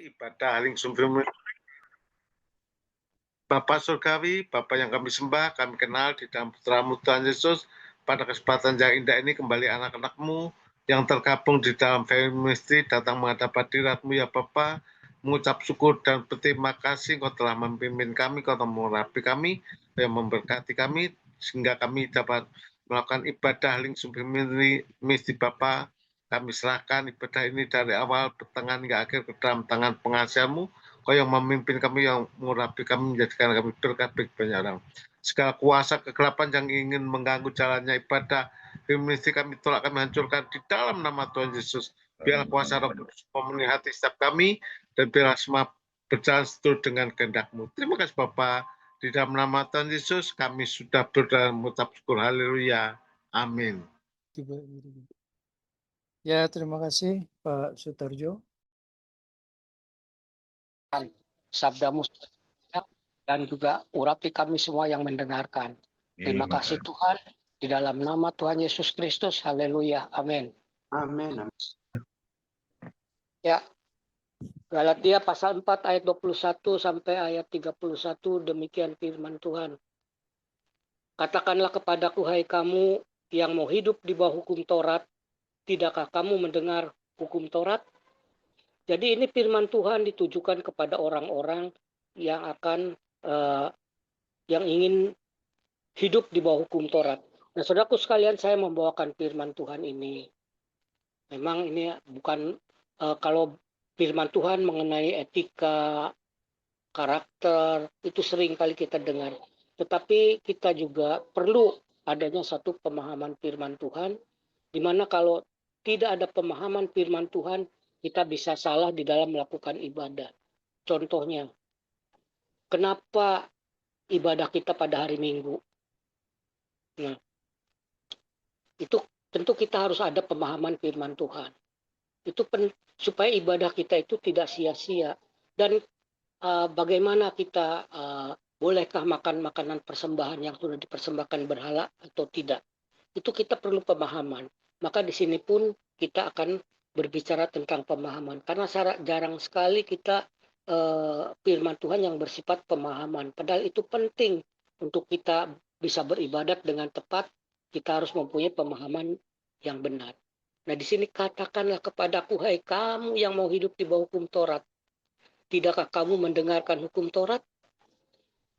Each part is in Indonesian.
ibadah langsung firman Bapa Surgawi, Bapa yang kami sembah, kami kenal di dalam putra-Mu Tuhan Yesus. Pada kesempatan yang indah ini kembali anak-anak-Mu yang tergabung di dalam family ministry datang menghadap hadirat-Mu ya Bapa, mengucap syukur dan berterima kasih Kau telah memimpin kami, Kau telah mengurapi kami, yang memberkati kami, sehingga kami dapat melakukan ibadah langsung ministry Bapa. Kami serahkan ibadah ini dari awal, pertengahan hingga akhir ke dalam tangan pengasihan-Mu. Kau yang memimpin kami, yang mengurapi kami, menjadikan kami berkat bagi banyak orang. Segala kuasa kegelapan yang ingin mengganggu jalannya ibadah ministry kami tolak, kami hancurkan di dalam nama Tuhan Yesus. Biarlah kuasa Roh Kudus memenuhi hati setiap kami, dan biarlah semua berjalan seturut dengan kehendak-Mu. Terima kasih Bapa. Di dalam nama Tuhan Yesus kami sudah berdoa mengucap syukur. Haleluya. Amin. Ya, terima kasih Pak Sutarjo. Sabda-Mu dan juga urapi kami semua yang mendengarkan. Terima kasih Tuhan, di dalam nama Tuhan Yesus Kristus. Haleluya. Amin. Amin. Ya, Galatia pasal 4 ayat 21 sampai ayat 31, demikian firman Tuhan. Katakanlah kepadaku, hai kamu yang mau hidup di bawah hukum Taurat, tidakkah kamu mendengar hukum Taurat? Jadi ini firman Tuhan ditujukan kepada orang-orang yang yang ingin hidup di bawah hukum Taurat. Nah, saudaraku sekalian, saya membawakan firman Tuhan ini. Memang ini bukan kalau firman Tuhan mengenai etika, karakter, itu sering kali kita dengar. Tetapi kita juga perlu adanya satu pemahaman firman Tuhan, di mana kalau tidak ada pemahaman firman Tuhan, kita bisa salah di dalam melakukan ibadah. Contohnya, kenapa ibadah kita pada hari Minggu? Nah, itu tentu kita harus ada pemahaman firman Tuhan. Itu supaya ibadah kita itu tidak sia-sia. Dan bagaimana kita bolehkah makan makanan persembahan yang sudah dipersembahkan berhala atau tidak? Itu kita perlu pemahaman. Maka di sini pun kita akan berbicara tentang pemahaman. Karena jarang sekali kita firman Tuhan yang bersifat pemahaman. Padahal itu penting untuk kita bisa beribadat dengan tepat. Kita harus mempunyai pemahaman yang benar. Nah, di sini katakanlah kepadaku, hai kamu yang mau hidup di bawah hukum Taurat, tidakkah kamu mendengarkan hukum Taurat?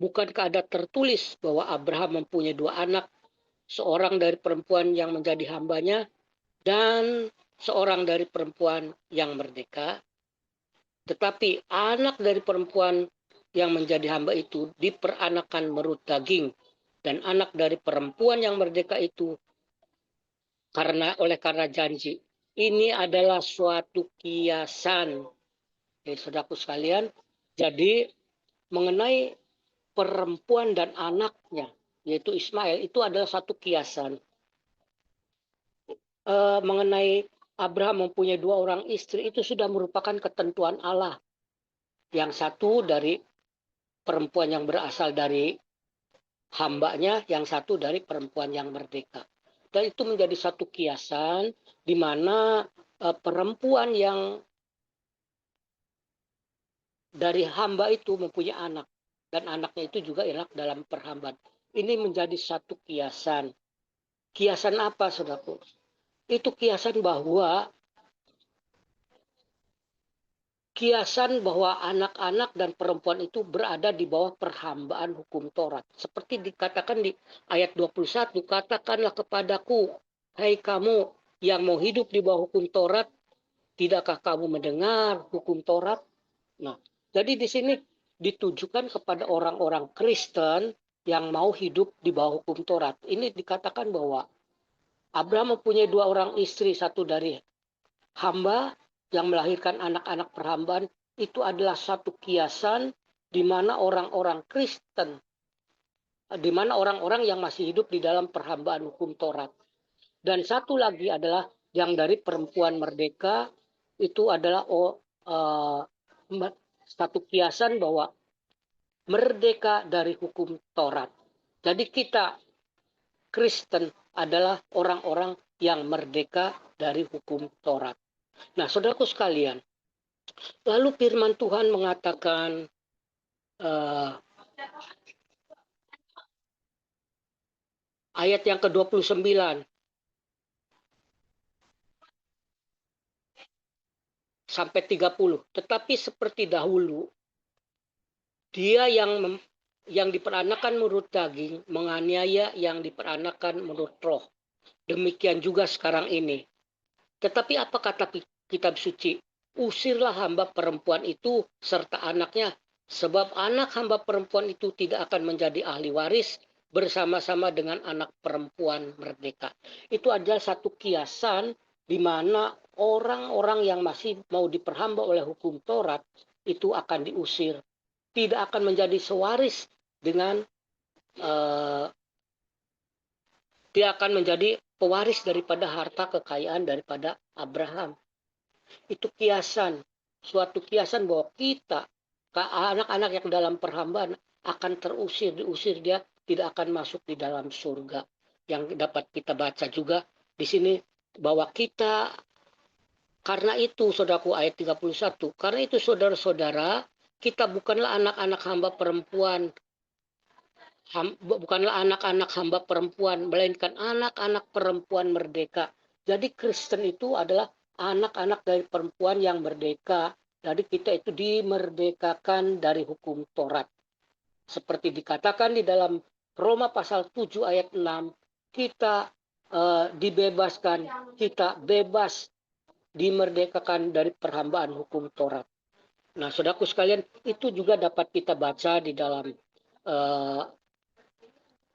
Bukankah ada tertulis bahwa Abraham mempunyai 2 anak, seorang dari perempuan yang menjadi hambanya dan seorang dari perempuan yang merdeka? Tetapi anak dari perempuan yang menjadi hamba itu diperanakan menurut daging, dan anak dari perempuan yang merdeka itu oleh karena janji. Ini adalah suatu kiasan. Jadi saudaraku sekalian, jadi mengenai perempuan dan anaknya, yaitu Ismail, itu adalah satu kiasan. Mengenai Abraham mempunyai 2 orang istri, itu sudah merupakan ketentuan Allah. Yang satu dari perempuan yang berasal dari hambanya, yang satu dari perempuan yang merdeka. Dan itu menjadi satu kiasan di mana perempuan yang dari hamba itu mempunyai anak. Dan anaknya itu juga enak dalam perhambaan. Ini menjadi satu kiasan. Kiasan apa, saudaraku? Itu kiasan bahwa anak-anak dan perempuan itu berada di bawah perhambaan hukum Taurat. Seperti dikatakan di ayat 21, katakanlah kepadaku, hai kamu yang mau hidup di bawah hukum Taurat, tidakkah kamu mendengar hukum Taurat? Nah, jadi di sini ditujukan kepada orang-orang Kristen yang mau hidup di bawah hukum Taurat. Ini dikatakan bahwa Abraham mempunyai 2 orang istri, satu dari hamba yang melahirkan anak-anak perhambaan. Itu adalah satu kiasan di mana orang-orang Kristen, di mana orang-orang yang masih hidup di dalam perhambaan hukum Taurat. Dan satu lagi adalah yang dari perempuan merdeka, itu adalah satu kiasan bahwa merdeka dari hukum Taurat. Jadi kita Kristen adalah orang-orang yang merdeka dari hukum Taurat. Nah, saudaraku sekalian, Lalu firman Tuhan mengatakan ayat yang ke-29 sampai 30. Tetapi seperti dahulu, dia yang diperanakan menurut daging menganiaya yang diperanakan menurut roh. Demikian juga sekarang ini. Tetapi apa kata kitab suci? Usirlah hamba perempuan itu serta anaknya, sebab anak hamba perempuan itu tidak akan menjadi ahli waris bersama-sama dengan anak perempuan merdeka. Itu adalah satu kiasan di mana orang-orang yang masih mau diperhamba oleh hukum Taurat itu akan diusir. Tidak akan menjadi sewaris dengan dia akan menjadi pewaris daripada harta kekayaan daripada Abraham. Itu kiasan, suatu kiasan bahwa kita, anak-anak yang dalam perhambaan akan diusir dia tidak akan masuk di dalam surga. Yang dapat kita baca juga di sini bahwa kita, karena itu saudaraku ayat 31, karena itu saudara-saudara, kita bukanlah anak-anak hamba perempuan, bukanlah anak-anak hamba perempuan, melainkan anak-anak perempuan merdeka. Jadi Kristen itu adalah anak-anak dari perempuan yang merdeka. Jadi kita itu dimerdekakan dari hukum Taurat. Seperti dikatakan di dalam Roma pasal 7 ayat 6, kita dibebaskan, kita bebas dimerdekakan dari perhambaan hukum Taurat. Nah, saudaraku sekalian, itu juga dapat kita baca di dalam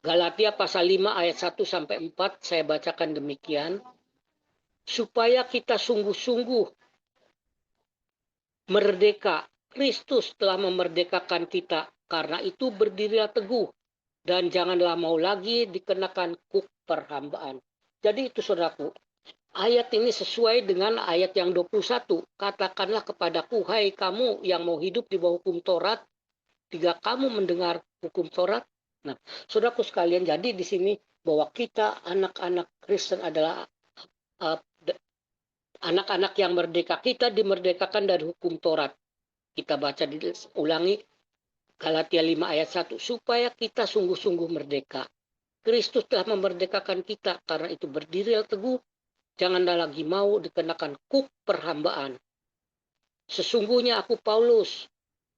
Galatia pasal 5 ayat 1 sampai 4, saya bacakan demikian. Supaya kita sungguh-sungguh merdeka. Kristus telah memerdekakan kita. Karena itu berdirilah teguh. Dan janganlah mau lagi dikenakan kuk perhambaan. Jadi itu saudaraku. Ayat ini sesuai dengan ayat yang 21. Katakanlah kepadaku, hai kamu yang mau hidup di bawah hukum Taurat. Jika kamu mendengar hukum Taurat. Nah, saudaraku sekalian, jadi di sini bahwa kita anak-anak Kristen adalah anak-anak yang merdeka. Kita dimerdekakan dari hukum Taurat. Kita baca ulangi Galatia 5 ayat 1. Supaya kita sungguh-sungguh merdeka. Kristus telah memerdekakan kita. Karena itu berdirilah teguh. Janganlah lagi mau dikenakan kuk perhambaan. Sesungguhnya aku Paulus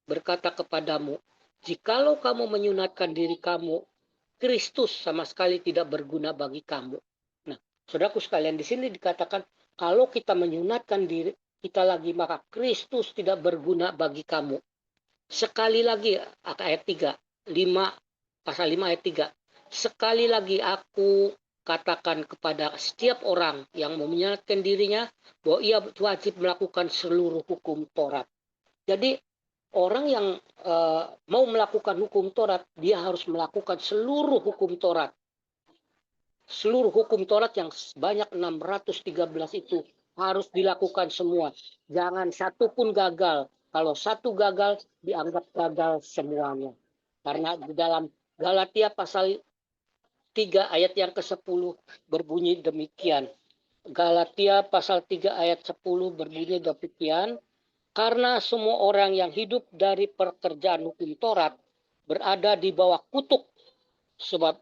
berkata kepadamu, jikalau kamu menyunatkan diri kamu, Kristus sama sekali tidak berguna bagi kamu. Nah, saudaraku sekalian, di sini dikatakan kalau kita menyunatkan diri kita lagi, maka Kristus tidak berguna bagi kamu. Sekali lagi ayat 3, pasal 5 ayat 3. Sekali lagi aku katakan kepada setiap orang yang mau menyunatkan dirinya bahwa ia wajib melakukan seluruh hukum Taurat. Jadi orang yang mau melakukan hukum Taurat, dia harus melakukan seluruh hukum Taurat. Seluruh hukum Taurat yang sebanyak 613 itu harus dilakukan semua. Jangan satu pun gagal. Kalau satu gagal, dianggap gagal semuanya. Karena di dalam Galatia pasal 3 ayat yang ke-10 berbunyi demikian. Galatia pasal 3 ayat 10 berbunyi demikian. Karena semua orang yang hidup dari pekerjaan hukum Taurat berada di bawah kutuk. Sebab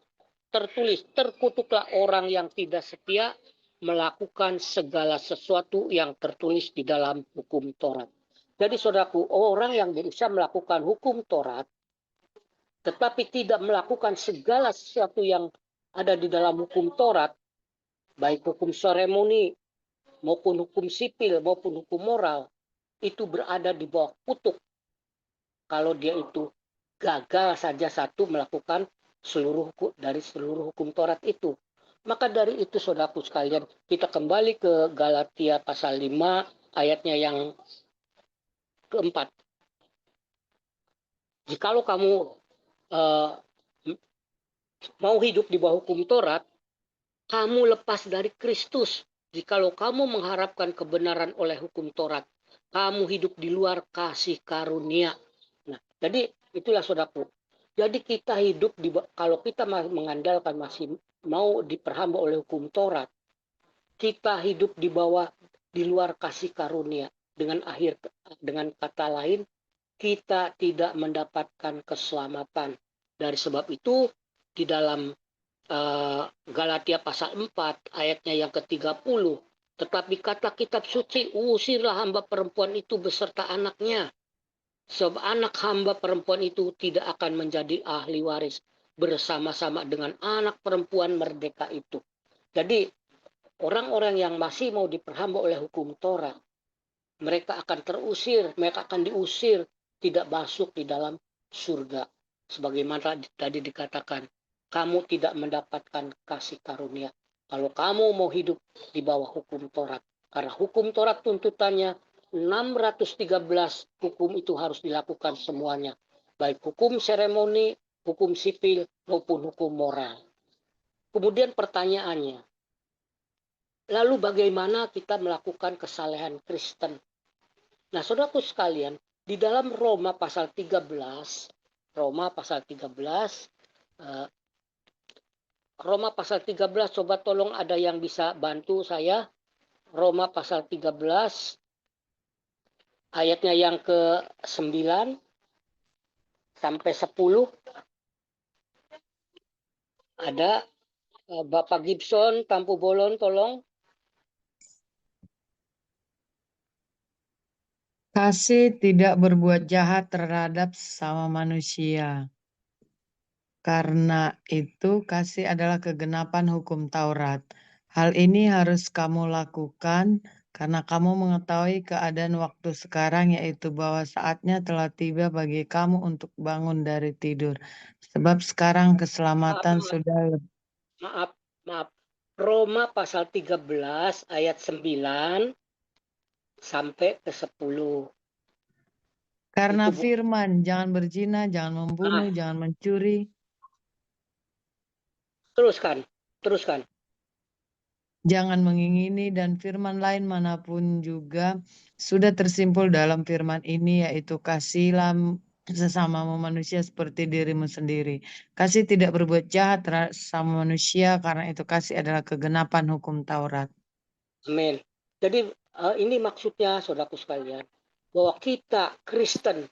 tertulis, terkutuklah orang yang tidak setia melakukan segala sesuatu yang tertulis di dalam hukum Taurat. Jadi saudaraku, orang yang berusaha melakukan hukum Taurat, tetapi tidak melakukan segala sesuatu yang ada di dalam hukum Taurat, baik hukum seremoni, maupun hukum sipil, maupun hukum moral, itu berada di bawah kutuk. Kalau dia itu gagal saja satu melakukan seluruh hukum Taurat itu. Maka dari itu saudaraku sekalian, kita kembali ke Galatia pasal 5 ayatnya yang keempat. Jikalau kamu mau hidup di bawah hukum Taurat, kamu lepas dari Kristus. Jikalau kamu mengharapkan kebenaran oleh hukum Taurat, kamu hidup di luar kasih karunia. Nah, jadi itulah saudaraku. Jadi kita hidup kalau kita mengandalkan masih mau diperhamba oleh hukum Taurat, kita hidup di luar kasih karunia. dengan kata lain, kita tidak mendapatkan keselamatan. Dari sebab itu di dalam Galatia pasal 4 ayatnya yang ke-30, tetapi kata kitab suci, usirlah hamba perempuan itu beserta anaknya, sebab anak hamba perempuan itu tidak akan menjadi ahli waris bersama-sama dengan anak perempuan merdeka itu. Jadi orang-orang yang masih mau diperhamba oleh hukum Taurat, mereka akan terusir, mereka akan diusir, tidak masuk di dalam surga. Sebagaimana tadi dikatakan, kamu tidak mendapatkan kasih karunia kalau kamu mau hidup di bawah hukum Taurat. Karena hukum Taurat tuntutannya 613 hukum itu harus dilakukan semuanya. Baik hukum seremoni, hukum sipil, maupun hukum moral. Kemudian pertanyaannya, lalu bagaimana kita melakukan kesalehan Kristen? Nah, saudaraku sekalian, di dalam Roma pasal 13, Roma pasal 13, coba tolong ada yang bisa bantu saya. Roma pasal 13, ayatnya yang ke-9 sampai 10. Ada Bapak Gibson, Tampu Bolon, tolong. Kasih tidak berbuat jahat terhadap sesama manusia. Karena itu kasih adalah kegenapan hukum Taurat. Hal ini harus kamu lakukan karena kamu mengetahui keadaan waktu sekarang, yaitu bahwa saatnya telah tiba bagi kamu untuk bangun dari tidur. Sebab sekarang keselamatan sudah Maaf. Roma pasal 13 ayat 9 sampai ke 10. karena Itu, Bu. firman, jangan berzina, jangan membunuh, jangan mencuri. Teruskan. Jangan mengingini, dan firman lain manapun juga sudah tersimpul dalam firman ini, yaitu kasihlah sesamamu manusia seperti dirimu sendiri. Kasih tidak berbuat jahat terhadap sesama manusia, karena itu kasih adalah kegenapan hukum Taurat. Amin. Jadi ini maksudnya saudaraku sekalian, bahwa kita Kristen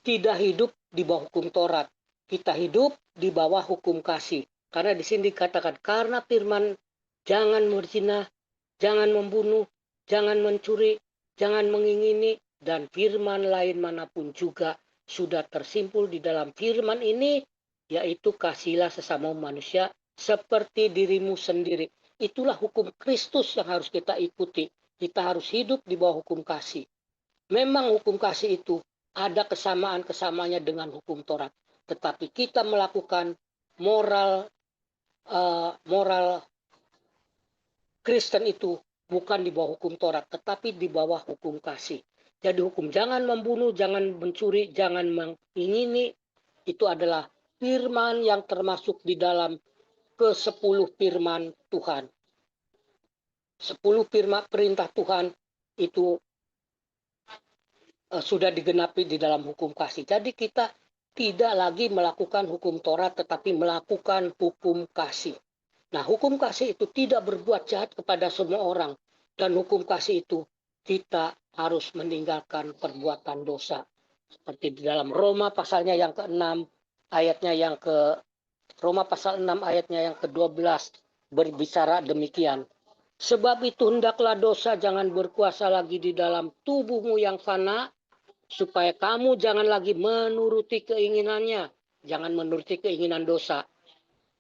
tidak hidup di bawah hukum Taurat. Kita hidup di bawah hukum kasih. Karena di sini dikatakan, karena firman jangan berzina, jangan membunuh, jangan mencuri, jangan mengingini, dan firman lain manapun juga sudah tersimpul di dalam firman ini, yaitu kasihlah sesama manusia seperti dirimu sendiri. Itulah hukum Kristus yang harus kita ikuti. Kita harus hidup di bawah hukum kasih. Memang hukum kasih itu ada kesamaan-kesamaannya dengan hukum Taurat. Tetapi kita melakukan moral Kristen itu bukan di bawah hukum Taurat, tetapi di bawah hukum kasih. Jadi hukum jangan membunuh, jangan mencuri, jangan mengingini, itu adalah firman yang termasuk di dalam ke-10 firman Tuhan. 10 firman perintah Tuhan itu sudah digenapi di dalam hukum kasih. Jadi kita tidak lagi melakukan hukum Taurat, tetapi melakukan hukum kasih. Nah, hukum kasih itu tidak berbuat jahat kepada semua orang. Dan hukum kasih itu kita harus meninggalkan perbuatan dosa. Seperti di dalam Roma pasalnya yang ke-6, ayatnya yang Roma pasal 6 ayatnya yang ke-12 berbicara demikian. Sebab itu hendaklah dosa jangan berkuasa lagi di dalam tubuhmu yang fana, supaya kamu jangan lagi menuruti keinginannya. Jangan menuruti keinginan dosa.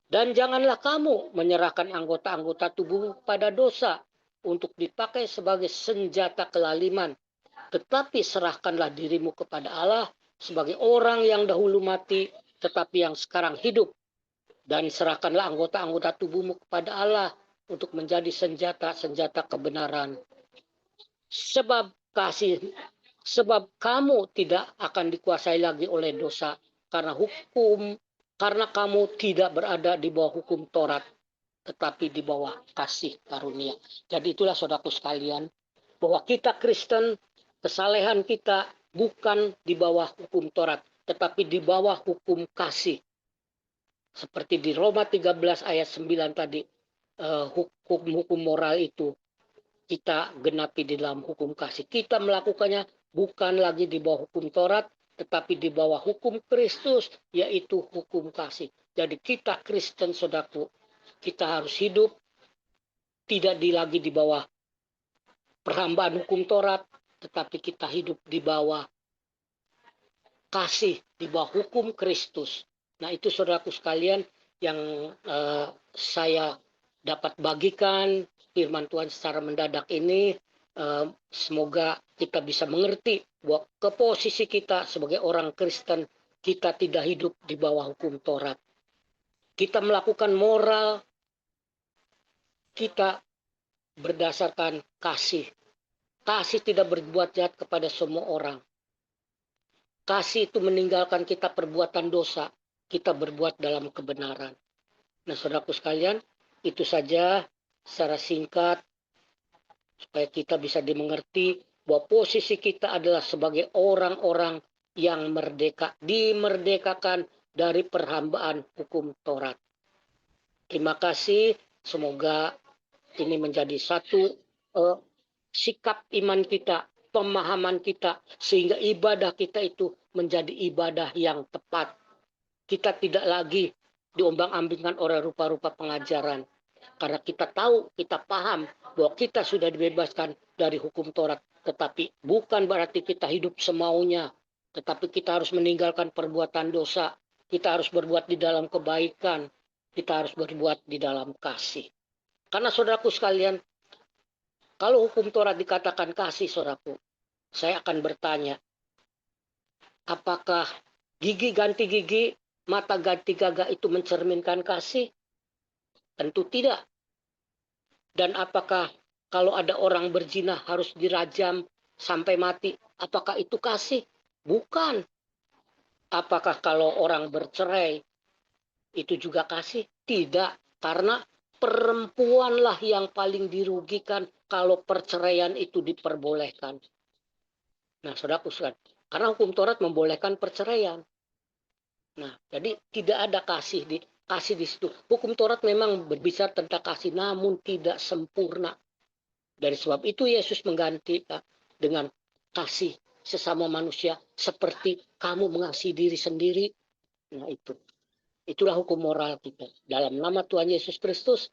Dan janganlah kamu menyerahkan anggota-anggota tubuhmu pada dosa untuk dipakai sebagai senjata kelaliman. Tetapi serahkanlah dirimu kepada Allah sebagai orang yang dahulu mati, tetapi yang sekarang hidup. Dan serahkanlah anggota-anggota tubuhmu kepada Allah untuk menjadi senjata-senjata kebenaran. Sebab kamu tidak akan dikuasai lagi oleh dosa karena kamu tidak berada di bawah hukum Taurat, tetapi di bawah kasih karunia. Jadi itulah saudaraku sekalian, bahwa kita Kristen, kesalehan kita bukan di bawah hukum Taurat, tetapi di bawah hukum kasih. Seperti di Roma 13 ayat 9 tadi, hukum-hukum moral itu kita genapi di dalam hukum kasih. Kita melakukannya bukan lagi di bawah hukum Taurat, tetapi di bawah hukum Kristus, yaitu hukum kasih. Jadi kita Kristen, saudaraku, kita harus hidup tidak lagi di bawah perhambaan hukum Taurat, tetapi kita hidup di bawah kasih, di bawah hukum Kristus. Nah, itu saudaraku sekalian yang saya dapat bagikan firman Tuhan secara mendadak ini. Semoga kita bisa mengerti bahwa ke posisi kita sebagai orang Kristen, kita tidak hidup di bawah hukum Taurat. Kita melakukan moral kita berdasarkan kasih. Kasih tidak berbuat jahat kepada semua orang. Kasih itu meninggalkan kita perbuatan dosa. Kita berbuat dalam kebenaran. Nah, saudaraku sekalian, itu saja secara singkat supaya kita bisa dimengerti bahwa posisi kita adalah sebagai orang-orang yang merdeka, dimerdekakan dari perhambaan hukum Taurat. Terima kasih, semoga ini menjadi satu sikap iman kita, pemahaman kita, sehingga ibadah kita itu menjadi ibadah yang tepat. Kita tidak lagi diombang-ambingkan oleh rupa-rupa pengajaran. Karena kita tahu, kita paham bahwa kita sudah dibebaskan dari hukum Taurat. Tetapi bukan berarti kita hidup semaunya. Tetapi kita harus meninggalkan perbuatan dosa. Kita harus berbuat di dalam kebaikan. Kita harus berbuat di dalam kasih. Karena saudaraku sekalian, kalau hukum Taurat dikatakan kasih, saudaraku, saya akan bertanya, apakah gigi ganti gigi, mata ganti gagak itu mencerminkan kasih? Tentu tidak. Dan apakah kalau ada orang berzina harus dirajam sampai mati, apakah itu kasih? Bukan. Apakah kalau orang bercerai itu juga kasih? Tidak. Karena perempuanlah yang paling dirugikan kalau perceraian itu diperbolehkan. Nah, saudaraku sekalian, karena hukum Taurat membolehkan perceraian. Nah, jadi tidak ada kasih di situ. Hukum Taurat memang berbicara tentang kasih, namun tidak sempurna. Dari sebab itu Yesus mengganti dengan kasih sesama manusia seperti kamu mengasihi diri sendiri. Nah, itulah hukum moral kita. Dalam nama Tuhan Yesus Kristus,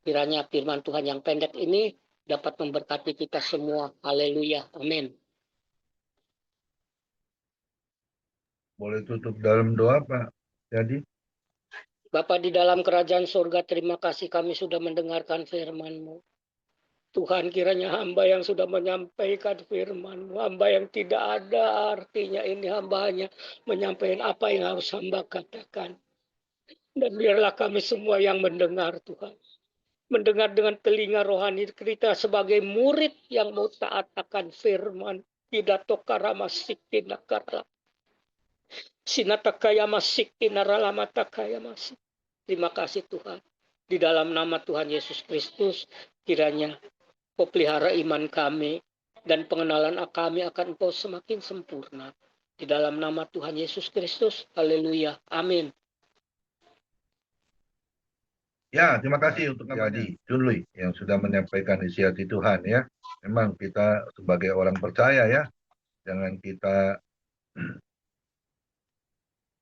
kiranya firman Tuhan yang pendek ini dapat memberkati kita semua. Haleluya. Amin. Boleh tutup dalam doa, Pak. Jadi, Bapa di dalam kerajaan surga, terima kasih kami sudah mendengarkan firman-Mu. Tuhan, kiranya hamba yang sudah menyampaikan firman-Mu, hamba yang tidak ada artinya ini, hamba hanya menyampaikan apa yang harus hamba katakan. Dan biarlah kami semua yang mendengar, Tuhan, mendengar dengan telinga rohani kita sebagai murid yang mau taat akan firman. Pidato karama sikti nakara. Sinatakaya masik inaralamatakaya masik. Terima kasih Tuhan. Di dalam nama Tuhan Yesus Kristus, kiranya Kau pelihara iman kami dan pengenalan kami akan Engkau semakin sempurna. Di dalam nama Tuhan Yesus Kristus. Haleluya. Amin. ya, terima kasih untuk Jadi Junlui yang sudah menyampaikan isi hati Tuhan ya. Memang kita sebagai orang percaya ya, jangan kita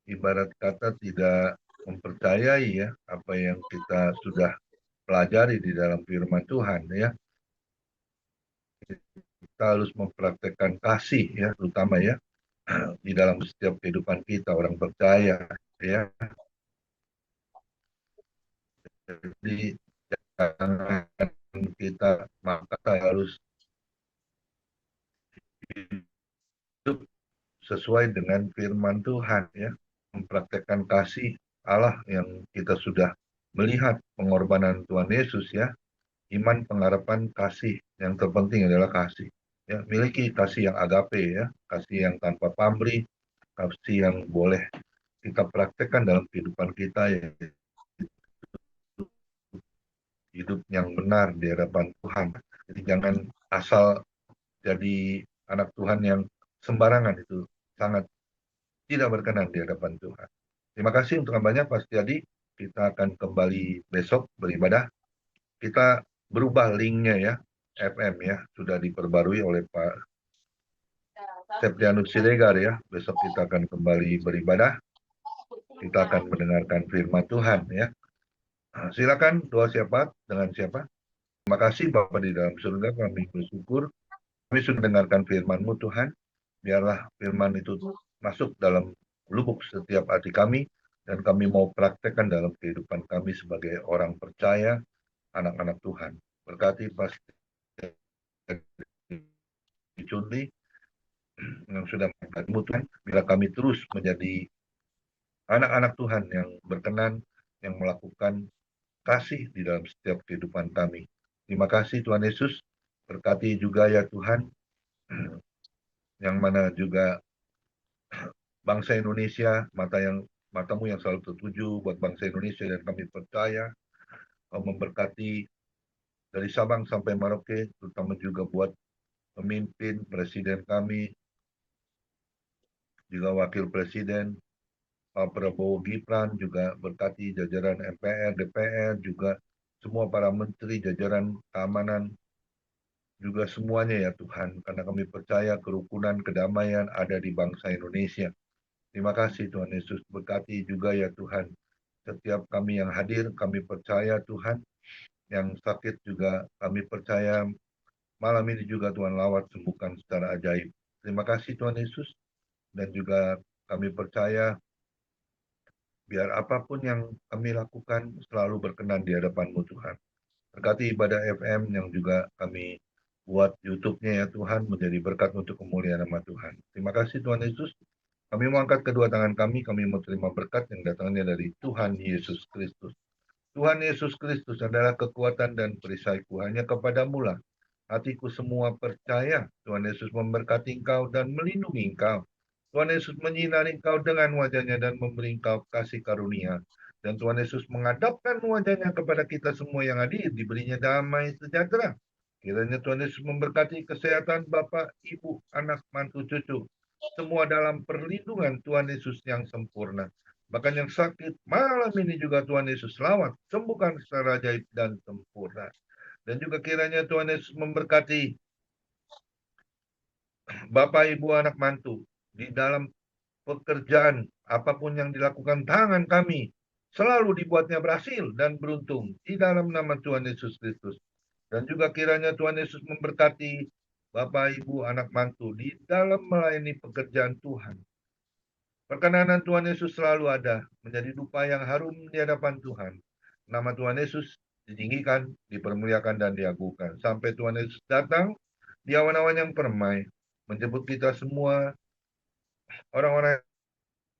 ibarat kata tidak mempercayai ya apa yang kita sudah pelajari di dalam firman Tuhan ya. Kita harus mempraktekkan kasih ya, terutama ya di dalam setiap kehidupan kita orang percaya ya. Jadi jangan kita maka harus hidup sesuai dengan firman Tuhan ya, mempraktekkan kasih Allah yang kita sudah melihat pengorbanan Tuhan Yesus ya. Iman, pengharapan, kasih yang terpenting adalah kasih ya. Miliki kasih yang agape ya, kasih yang tanpa pamrih, kasih yang boleh kita praktekkan dalam kehidupan kita ya, hidup yang benar di hadapan Tuhan. Jadi jangan asal jadi anak Tuhan yang sembarangan, itu sangat tidak berkenan di hadapan Tuhan. Terima kasih untuk kabarnya Pak Setiadi. Kita akan kembali besok beribadah. Kita berubah linknya ya, FM ya, sudah diperbarui oleh Pak Septianus Siregar ya. Besok kita akan kembali beribadah, kita akan mendengarkan firman Tuhan ya. Nah, silakan doa siapa dengan siapa. Terima kasih Bapa di dalam surga, kami bersyukur kami sudah mendengarkan firman-Mu Tuhan. Biarlah firman itu masuk dalam lubuk setiap hati kami dan kami mau praktekkan dalam kehidupan kami sebagai orang percaya, anak-anak Tuhan. Berkati pasti Cunli yang sudah mengangkatmu Tuhan, bila kami terus menjadi anak-anak Tuhan yang berkenan, yang melakukan kasih di dalam setiap kehidupan kami. Terima kasih Tuhan Yesus, berkati juga ya Tuhan, yang mana juga bangsa Indonesia, matamu yang selalu tertuju buat bangsa Indonesia, dan kami percaya memberkati dari Sabang sampai Merauke, terutama juga buat pemimpin, presiden kami, juga wakil presiden, Pak Prabowo Gibran, juga berkati jajaran MPR, DPR, juga semua para menteri, jajaran keamanan, juga semuanya ya Tuhan, karena kami percaya kerukunan, kedamaian ada di bangsa Indonesia. Terima kasih Tuhan Yesus, berkati juga ya Tuhan, setiap kami yang hadir, kami percaya Tuhan, yang sakit juga kami percaya malam ini juga Tuhan lawat sembuhkan secara ajaib. Terima kasih Tuhan Yesus, dan juga kami percaya biar apapun yang kami lakukan selalu berkenan di hadapan-Mu Tuhan. Berkati ibadah FM yang juga kami buat YouTube-nya ya Tuhan, menjadi berkat untuk kemuliaan nama Tuhan. Terima kasih Tuhan Yesus. Kami mau angkat kedua tangan kami mau terima berkat yang datangnya dari Tuhan Yesus Kristus. Tuhan Yesus Kristus adalah kekuatan dan perisaiku, hanya kepadamu lah hatiku semua percaya. Tuhan Yesus memberkati engkau dan melindungi engkau. Tuhan Yesus menyinari engkau dengan wajahnya dan memberi engkau kasih karunia. Dan Tuhan Yesus menghadapkan wajahnya kepada kita semua yang hadir, diberinya damai sejahtera. Kiranya Tuhan Yesus memberkati kesehatan Bapak, Ibu, anak, mantu, cucu, semua dalam perlindungan Tuhan Yesus yang sempurna. Bahkan yang sakit malam ini juga Tuhan Yesus lawat, sembuhkan secara ajaib dan sempurna. Dan juga kiranya Tuhan Yesus memberkati Bapak, Ibu, anak, mantu di dalam pekerjaan apapun yang dilakukan tangan kami selalu dibuatnya berhasil dan beruntung di dalam nama Tuhan Yesus Kristus. Dan juga kiranya Tuhan Yesus memberkati Bapak, Ibu, anak, mantu di dalam melayani pekerjaan Tuhan. Perkenanan Tuhan Yesus selalu ada, menjadi dupa yang harum di hadapan Tuhan. Nama Tuhan Yesus ditinggikan, dipermuliakan, dan diagungkan. Sampai Tuhan Yesus datang di awan-awan yang permai, menjemput kita semua, orang-orang